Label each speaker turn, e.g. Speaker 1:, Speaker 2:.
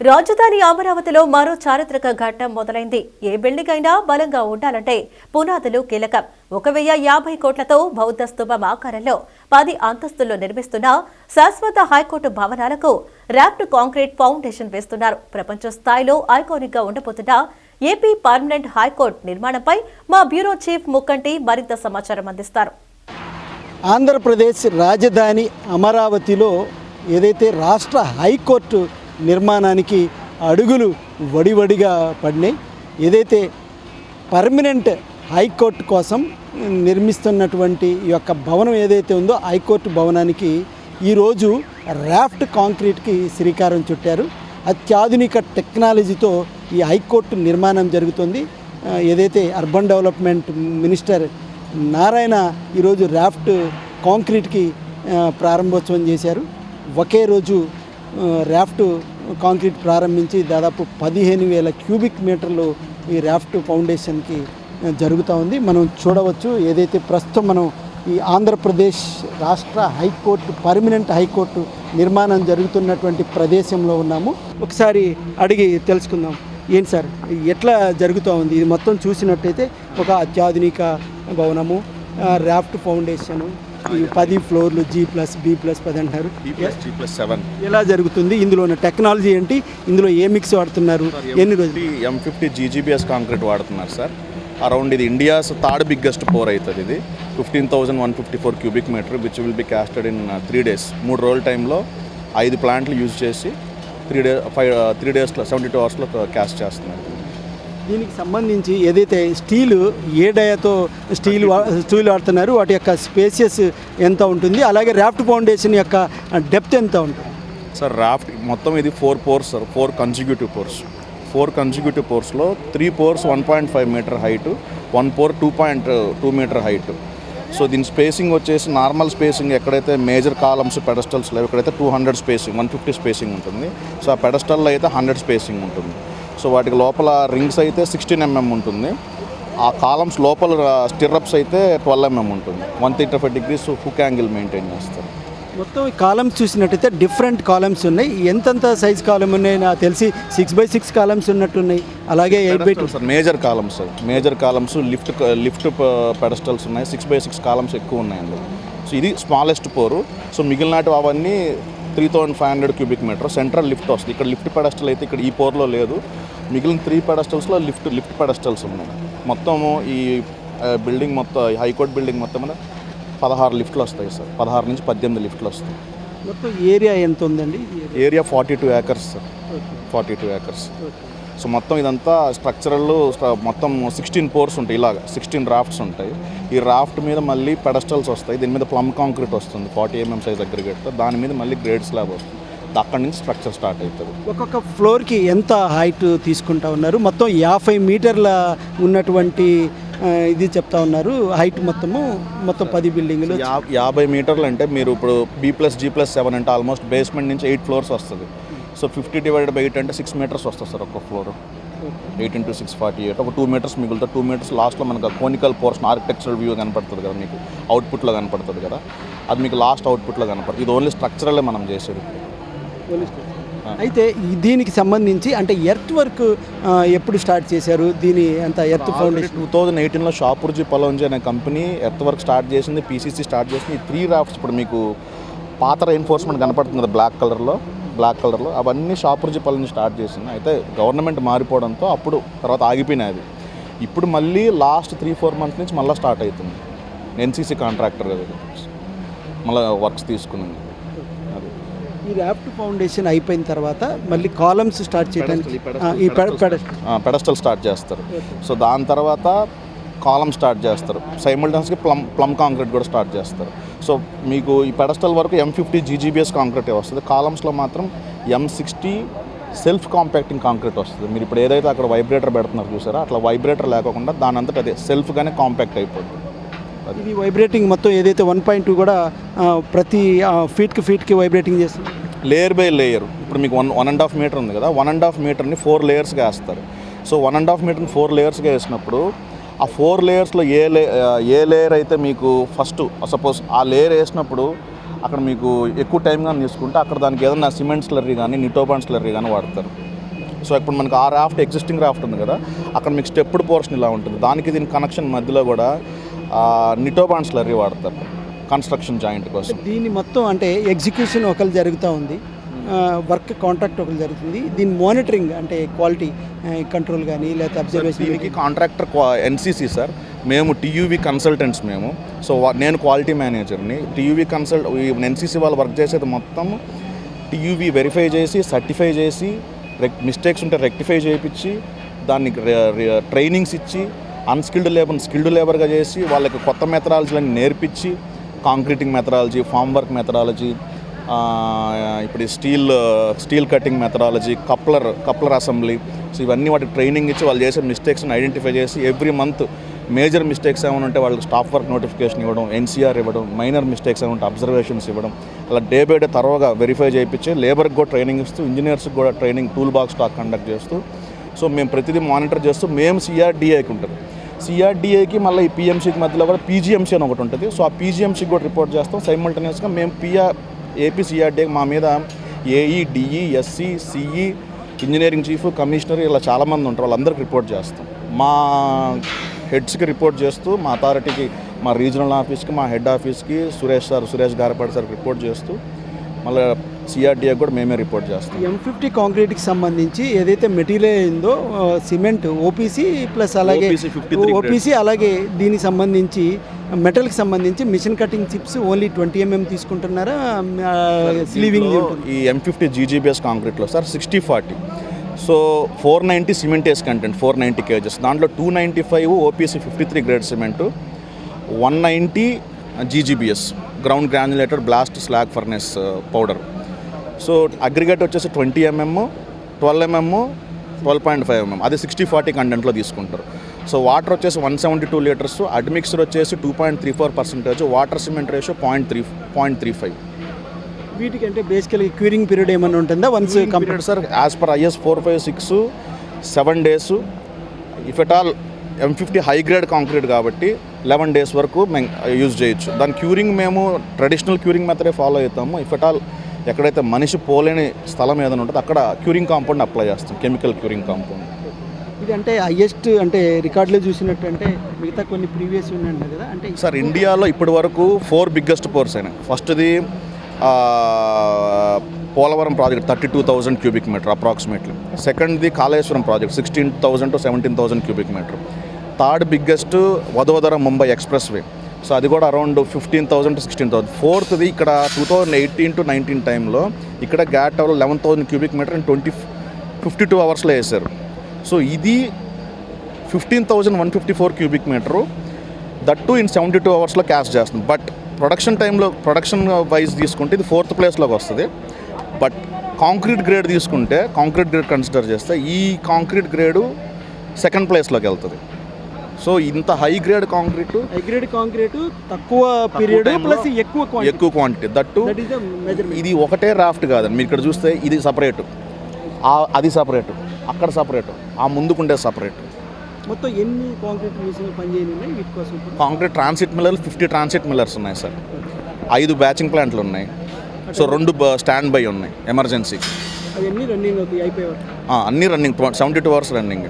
Speaker 1: రాజధాని అమరావతిలో మరో చారిత్రక ఘట్టం మొదలైంది. ఏ బిల్డింగ్ అయినా బలంగా ఉండాలంటే పునాదులు కీలకం. 1050 కోట్లతో బౌద్ధ స్తూపం ఆకారంలో 10 అంతస్తుల్లో నిర్మిస్తున్న శాశ్వత హైకోర్టు భవనాలకు ర్యాప్డ్ కాంక్రీట్ ఫౌండేషన్ వేస్తున్నారు. ప్రపంచ స్థాయిలో ఐకానిక్ గా ఉండబోతున్న ఏపీ పర్మనెంట్ హైకోర్టు నిర్మాణంపై మా బ్యూరో చీఫ్ ముక్కంటి మరింత సమాచారం అందిస్తారు.
Speaker 2: ఆంధ్రప్రదేశ్ రాజధాని అమరావతిలో ఏదైతే రాష్ట్ర హైకోర్టు నిర్మాణానికి అడుగులు వడివడిగా పడినాయి, ఏదైతే పర్మనెంట్ హైకోర్టు కోసం నిర్మిస్తున్నటువంటి ఈ యొక్క భవనం ఏదైతే ఉందో హైకోర్టు భవనానికి ఈరోజు ర్యాఫ్ట్ కాంక్రీట్కి శ్రీకారం చుట్టారు. అత్యాధునిక టెక్నాలజీతో ఈ హైకోర్టు నిర్మాణం జరుగుతుంది. ఏదైతే అర్బన్ డెవలప్మెంట్ మినిస్టర్ నారాయణ ఈరోజు ర్యాఫ్ట్ కాంక్రీట్కి ప్రారంభోత్సవం చేశారు. ఒకే రోజు ర్యాఫ్ట్ కాంక్రీట్ ప్రారంభించి దాదాపు 15,000 క్యూబిక్ మీటర్లు ఈ ర్యాఫ్ట్ ఫౌండేషన్కి జరుగుతూ ఉంది. మనం చూడవచ్చు, ఏదైతే ప్రస్తుతం మనం ఈ ఆంధ్రప్రదేశ్ రాష్ట్ర హైకోర్టు పర్మనెంట్ హైకోర్టు నిర్మాణం జరుగుతున్నటువంటి ప్రదేశంలో ఉన్నాము. ఒకసారి అడిగి తెలుసుకుందాం. ఏంటి సార్, ఎట్లా జరుగుతూ ఉంది? ఇది మొత్తం చూసినట్టయితే ఒక అత్యాధునిక భవనము, ర్యాఫ్ట్ ఫౌండేషను, 10 ఫ్లోర్లు, G+B+10 అంటారు.
Speaker 3: G+7
Speaker 2: ఎలా జరుగుతుంది? ఇందులో ఉన్న టెక్నాలజీ ఏంటి? ఇందులో ఏ మిక్స్ వాడుతున్నారు? ఎన్ని రోజులు?
Speaker 3: M50 GGBS కాంక్రీట్ వాడుతున్నారు సార్. అరౌండ్ ఇది ఇండియాస్ థర్డ్ బిగ్గెస్ట్ పోర్ అవుతుంది. ఇది 15,154 cubic meter which will be casted in 3 days. 3 రోజుల టైంలో 5 ప్లాంట్లు యూజ్ చేసి 3 daysలో 72 అవర్స్లో క్యాస్ట్ చేస్తున్నారు.
Speaker 2: దీనికి సంబంధించి ఏదైతే స్టీలు ఏ డయాతో స్టీల్ వాడుతున్నారు, వాటి యొక్క స్పేసియస్ ఎంత ఉంటుంది, అలాగే ర్యాఫ్ట్ ఫౌండేషన్ యొక్క డెప్త్ ఎంత ఉంటుంది?
Speaker 3: సార్ ర్యాఫ్ట్ మొత్తం ఇది 4 pours sir. 4 consecutive pours. 4 consecutive పోర్స్లో 3 pours 1.5 meter height, 1 pour 2.2 meter height. So దీని స్పేసింగ్ వచ్చేసి నార్మల్ స్పేసింగ్ ఎక్కడైతే మేజర్ కాలమ్స్ పెడస్టల్స్ లేవు ఎక్కడైతే 200 స్పేసింగ్ 150 స్పేసింగ్ ఉంటుంది. సో ఆ పెడస్టల్లో అయితే 100 స్పేసింగ్ ఉంటుంది. సో వాటికి లోపల రింగ్స్ అయితే 16 mm ఉంటుంది. ఆ కాలమ్స్ లోపల స్టిర్రప్స్ అయితే 12 mm ఉంటుంది. 135 degrees హుక్ యాంగిల్ మెయింటైన్ చేస్తారు.
Speaker 2: మొత్తం ఈ కాలమ్స్ చూసినట్టయితే డిఫరెంట్ కాలమ్స్ ఉన్నాయి. ఎంతంత సైజ్ కాలమ్ ఉన్నాయి? నాకు తెలిసి 6x6 కాలమ్స్ ఉన్నట్టున్నాయి. అలాగే 8x2
Speaker 3: sir major columns sir. Major columns lift pedestals ఉన్నాయి. 6x6 కాలమ్స్ ఎక్కువ ఉన్నాయండి. సో ఇది స్మాలెస్ట్ పోరు. సో మిగిలినట్టు అవన్నీ 3,500 క్యూబిక్ మీటర్ సెంట్రల్ లిఫ్ట్ వస్తుంది. ఇక్కడ లిఫ్ట్ పెడస్టల్ అయితే ఇక్కడ ఈ పోర్లో లేదు. మిగిలిన 3 పెడస్టల్స్లో లిఫ్ట్ పెడస్టల్స్ ఉన్నాయి. మొత్తము ఈ బిల్డింగ్ మొత్తం హైకోర్టు బిల్డింగ్ మొత్తం 16 లిఫ్ట్లు వస్తాయి సార్. 16 నుంచి 18 లిఫ్ట్లు వస్తాయి.
Speaker 2: మొత్తం ఏరియా ఎంత ఉందండి?
Speaker 3: Area 42 acres sir. 42 acres. So మొత్తం ఇదంతా స్ట్రక్చరల్ మొత్తం 16 పోర్స్ ఉంటాయి. ఇలాగ 16 రాఫ్ట్స్ ఉంటాయి. ఈ రాఫ్ట్ మీద మళ్ళీ పెడస్టల్స్ వస్తాయి. దీని మీద ప్లమ్ కాంక్రీట్ వస్తుంది 40 mm సైజ్ అగ్రిగేట్తో. దాని మీద మళ్ళీ గ్రేడ్ స్లాబ్ వస్తుంది. అక్కడి నుంచి స్ట్రక్చర్ స్టార్ట్ అవుతుంది.
Speaker 2: ఒక్కొక్క ఫ్లోర్కి ఎంత హైట్ తీసుకుంటా ఉన్నారు? మొత్తం 50 మీటర్ల ఉన్నటువంటి ఇది చెప్తా ఉన్నారు. హైట్ మొత్తం 10 బిల్డింగ్లు
Speaker 3: 50 మీటర్లు అంటే మీరు ఇప్పుడు B+G+7 అంటే ఆల్మోస్ట్ బేస్మెంట్ నుంచి 8 ఫ్లోర్స్ వస్తుంది. సో 50 / 8 అంటే 6 మీటర్స్ వస్తుంది సార్ ఒక్క ఫ్లోర్. 8 × 6 48. ఒక 2 మీటర్స్ మిగులుతుంది. 2 మీటర్స్ లాస్ట్లో మనకు కోనికల్ పోర్షన్ ఆర్కిటెక్చరల్ వ్యూ కనపడుతుంది కదా, మీకు అవుట్పుట్లో కనపడుతుంది కదా, అది మీకు లాస్ట్ అవుట్పుట్లో కనపడుతుంది. ఇది ఓన్లీ స్ట్రక్చరలే మనం చేసేది.
Speaker 2: అయితే దీనికి సంబంధించి అంటే ఎర్త్ వర్క్ ఎప్పుడు స్టార్ట్ చేశారు? దీని అంత ఎర్త్ ఫౌండేషన్
Speaker 3: 2018లో షాపూర్జీ పలోంజీ అనే కంపెనీ ఎర్త్ వర్క్ స్టార్ట్ చేసింది. PCC స్టార్ట్ చేసింది. ఈ 3 రాఫ్ట్స్ ఇప్పుడు మీకు పాత రెయిన్ఫోర్స్మెంట్ కనపడుతుంది కదా బ్లాక్ కలర్లో అవన్నీ షాపూర్జీ పలోంజీ స్టార్ట్ చేసింది. అయితే గవర్నమెంట్ మారిపోవడంతో అప్పుడు తర్వాత ఆగిపోయినాయి. ఇప్పుడు మళ్ళీ లాస్ట్ 3-4 months నుంచి మళ్ళీ స్టార్ట్ అవుతుంది. NCC కాంట్రాక్టర్ కదా మళ్ళీ వర్క్స్ తీసుకున్నాను.
Speaker 2: ఈ ర్యాఫ్ట్ ఫౌండేషన్ అయిపోయిన తర్వాత మళ్ళీ కాలమ్స్ స్టార్ట్ చేయడానికి
Speaker 3: పెడస్టల్ స్టార్ట్ చేస్తారు. సో దాని తర్వాత కాలమ్ స్టార్ట్ చేస్తారు. సైమల్టేనియస్గా ప్లమ్ కాంక్రీట్ కూడా స్టార్ట్ చేస్తారు. సో మీకు ఈ పెడస్టల్ వరకు M50 GGBS కాంక్రీటే వస్తుంది. కాలమ్స్లో మాత్రం M60 సెల్ఫ్ కాంపాక్టింగ్ కాంక్రీట్ వస్తుంది. మీరు ఇప్పుడు ఏదైతే అక్కడ వైబ్రేటర్ పెడుతున్నారు చూసారా, అట్లా వైబ్రేటర్ లేకుండా దాని అంతటా అదే సెల్ఫ్గానే కాంపాక్ట్ అయిపోతుంది.
Speaker 2: ఇది వైబ్రేటింగ్ మొత్తం ఏదైతే 1.2 కూడా ప్రతి ఫీట్కి వైబ్రేటింగ్ చేస్తుంది.
Speaker 3: Layer by layer. ఇప్పుడు మీకు 1.5 మీటర్ ఉంది కదా, 1.5 మీటర్ని 4 లేయర్స్గా వేస్తారు. సో 1.5 మీటర్ని 4 లేయర్స్గా వేసినప్పుడు ఆ 4 లేయర్స్లో ఏ లేయర్ అయితే మీకు ఫస్ట్ సపోజ్ ఆ లేయర్ వేసినప్పుడు అక్కడ మీకు ఎక్కువ టైం కానీ తీసుకుంటే అక్కడ దానికి ఏదైనా సిమెంట్ స్లర్రీ కానీ నిటోబాన్ స్లర్రీ కానీ వాడతారు. సో ఇప్పుడు మనకి ఆ రాఫ్ట్ ఎగ్జిస్టింగ్ రాఫ్ట్ ఉంది కదా, అక్కడ మీకు స్టెప్డ్ పోర్షన్ ఇలా ఉంటుంది. దానికి దీని కనెక్షన్ మధ్యలో కూడా నిటోబాన్ స్లర్రీ వాడతారు కన్స్ట్రక్షన్ జాయింట్ కోసం.
Speaker 2: దీన్ని మొత్తం అంటే ఎగ్జిక్యూషన్ ఒకరు జరుగుతూ ఉంది, వర్క్ కాంట్రాక్ట్ ఒకరు జరుగుతుంది. దీని మానిటరింగ్ అంటే క్వాలిటీ కంట్రోల్ కానీ లేకపోతే అబ్జర్వేషన్.
Speaker 3: దీనికి కాంట్రాక్టర్ ఎన్సీసీ సార్, మేము టీయూవీ కన్సల్టెంట్స్ మేము. సో నేను క్వాలిటీ మేనేజర్ని. టీయూవీ ఎన్సీసీ వాళ్ళు వర్క్ చేసేది మొత్తం టీయూవీ వెరిఫై చేసి సర్టిఫై చేసి మిస్టేక్స్ ఉంటే రెక్టిఫై చేయించి దానికి ట్రైనింగ్స్ ఇచ్చి అన్స్కిల్డ్ లేబర్ని స్కిల్డ్ లేబర్గా చేసి వాళ్ళకి కొత్త మెథడాలజీలను నేర్పించి concreting methodology, form work methodology, ఇప్పుడు steel cutting methodology, coupler assembly, so ఇవన్నీ వాటికి ట్రైనింగ్ ఇచ్చి వాళ్ళు చేసే మిస్టేక్స్ని ఐడెంటిఫై చేసి ఎవ్రీ మంత్ మేజర్ మిస్టేక్స్ ఏమైనా ఉంటే వాళ్ళకి స్టాఫ్ వర్క్ నోటిఫికేషన్ ఇవ్వడం, ఎన్సీఆర్ ఇవ్వడం, మైనర్ మిస్టేక్స్ ఏమైనా ఉంటే అబ్జర్వేషన్స్ ఇవ్వడం, అలా డే బై డే తరోగా వెరిఫై చేయించి లేబర్కి కూడా ట్రైనింగ్ ఇస్తూ ఇంజనీర్స్కి కూడా training tool box talk conduct చేస్తూ, సో మేము ప్రతిదీ మానిటర్ చేస్తూ మేము సిఆర్డిఏకి ఉంటుంది. సిఆర్డిఏకి మళ్ళీ ఈ పిఎంసీకి మధ్యలో కూడా పీజీఎంసీ అని ఒకటి ఉంటుంది. సో ఆ పీజీఎంసీకి కూడా రిపోర్ట్ చేస్తాం. సైమల్టేనియస్గా మేము ఏపీ సిఆర్డిఏకి మా మీద AE, DE, SC, CE, engineering chief, commissioner ఇలా చాలామంది ఉంటారు, వాళ్ళందరికీ రిపోర్ట్ చేస్తాం. మా హెడ్స్కి రిపోర్ట్ చేస్తూ మా అథారిటీకి, మా రీజనల్ ఆఫీస్కి, మా హెడ్ ఆఫీస్కి సురేష్ గారపాటి సార్కి రిపోర్ట్ చేస్తూ మళ్ళీ సిఆర్డిఏకి కూడా మేమే రిపోర్ట్ చేస్తాం.
Speaker 2: M50 కాంక్రీట్కి సంబంధించి ఏదైతే మెటీరియల్ అయిందో సిమెంట్ ఓపీసీ ప్లస్ అలాగే ఓపీసీ, అలాగే దీనికి సంబంధించి మెటల్కి సంబంధించి machine cutting chips only 20 mm తీసుకుంటున్నారా? స్లీవింగ్
Speaker 3: ఈ M50 జీజీబీఎస్ కాంక్రీట్లో sir 60-40. So 490 cementitious content 490 kgs, దాంట్లో 295 OPC 53 grade cement, 190 GGBS ground granulated blast slag furnace powder. So aggregate వచ్చేసి 20 mm, 12 mm, 12.5 mm, అది 60-40 కంటెంట్లో తీసుకుంటారు. సో వాటర్ వచ్చేసి 172 లీటర్స్, అడ్మిక్సర్ వచ్చేసి 2.34%, వాటర్ సిమెంట్ రేషియో 0.35.
Speaker 2: వీటికంటే బేసికల్గా క్యూరింగ్ పీరియడ్ ఏమైనా ఉంటుందా? Once complete
Speaker 3: sir as per IS 456 7 days. If at all M50 high grade concrete కాబట్టి 11 days వరకు మేము యూజ్ చేయొచ్చు. దాని క్యూరింగ్ మేము ట్రెడిషనల్ క్యూరింగ్ మెథడే ఫాలో అవుతాము. ఇఫ్ ఎట్ ఆల్ ఎక్కడైతే మనిషి పోలేని స్థలం ఏదైనా ఉంటుందో అక్కడ క్యూరింగ్ కాంపౌండ్ అప్లై చేస్తాం, కెమికల్ క్యూరింగ్ కాంపౌండ్.
Speaker 2: ఇది అంటే హైయెస్ట్ అంటే రికార్డులో చూసినట్టు అంటే మిగతా కొన్ని ప్రీవియస్ ఉన్నాయి కదా అంటే
Speaker 3: సార్ ఇండియాలో ఇప్పటి వరకు 4 బిగ్గెస్ట్ పోర్స్ అయినాయి. ఫస్ట్ది Polavaram project 32,000 cubic meter approximately. సెకండ్ది Kaleshwaram project 16,000 to 17,000 cubic meter. Third biggest Vadodara Mumbai expressway, so అది కూడా అరౌండ్ 15,000 to 16,000. ఫోర్త్ది ఇక్కడ 2018 to 19 టైంలో ఇక్కడ గ్యాట్ tower 11,000 cubic meter in 52 hours వేశారు. సో ఇది 15,154 cubic meter, that too in 72 hours cast చేస్తుంది. బట్ ప్రొడక్షన్ వైజ్ తీసుకుంటే ఇది 4th ప్లేస్లోకి వస్తుంది. బట్ కాంక్రీట్ గ్రేడ్ తీసుకుంటే, కాంక్రీట్ గ్రేడ్ కన్సిడర్ చేస్తే ఈ కాంక్రీట్ గ్రేడు 2nd ప్లేస్లోకి వెళ్తుంది. సో ఇంత హై గ్రేడ్ కాంక్రీట్
Speaker 2: తక్కువ పీరియడ్ ప్లస్ ఎక్కువ
Speaker 3: క్వాంటిటీ, దట్టు ఇది ఒకటే రాఫ్ట్ కాదండి. మీరు ఇక్కడ చూస్తే ఇది సపరేటు, అది సపరేటు, అక్కడ సపరేటు, ఆ ముందుకుండే సపరేటు.
Speaker 2: మొత్తం ఎన్ని కాంక్రీట్ మిషన్లు పనిచేయనున్నాయి వీటి కోసం?
Speaker 3: కాంక్రీట్ ట్రాన్సిట్ మిల్లర్లు 50 ట్రాన్సిట్ మిల్లర్స్ ఉన్నాయి సార్, 5 బ్యాచింగ్ ప్లాంట్లు ఉన్నాయి, సో 2 స్టాండ్ బై ఉన్నాయి ఎమర్జెన్సీ.
Speaker 2: అవన్నీ రన్నింగ్ అవుతాయి అయిపోయాయి?
Speaker 3: అన్నీ రన్నింగ్ 72 hours రన్నింగ్.